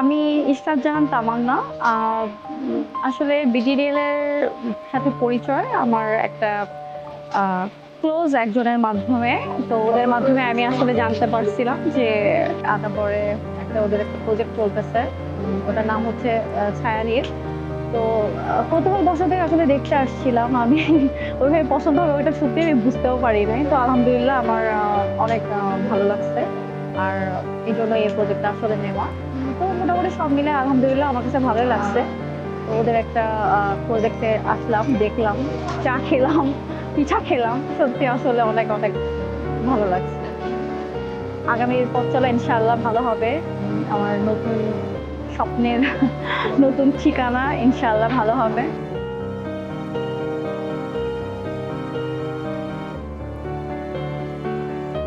আমি ইশরাত জাহান তামান্না। আ আসলে বিডিডিএল এর সাথে পরিচয় আমার একটা আ ক্লোজ একজনের মাধ্যমে। তো ওদের মাধ্যমে আমি আসলে জানতে পারছিলাম যে আদাবরে ওদের একটা প্রজেক্ট চলতেছে। ওটার নাম হচ্ছে ছায়ানীড়। তো কৌতূহলবশতই আসলে দেখতে আসছিলাম। আমি ওইভাবে পছন্দ হবে ওইটা সত্যিই আমি বুঝতেও পারি নাই। তো আলহামদুলিল্লাহ আমার অনেক ভালো লাগছে। আর এজন্য এই প্রজেক্টটা আসলে নেওয়া। তো মোটামুটি সব মিলে আলহামদুলিল্লাহ আমার কাছে ভালোই লাগছে। তো ওদের একটা প্রজেক্টে আসলাম, দেখলাম, চা খেলাম, পিঠা খেলাম। সত্যি আসলে অনেক, অনেক ভালো লাগছে। আগামীর পথ চলা ইনশাআল্লাহ ভালো হবে। আমার নতুন স্বপ্নের নতুন ঠিকানা ইনশাআল্লাহ ভালো হবে।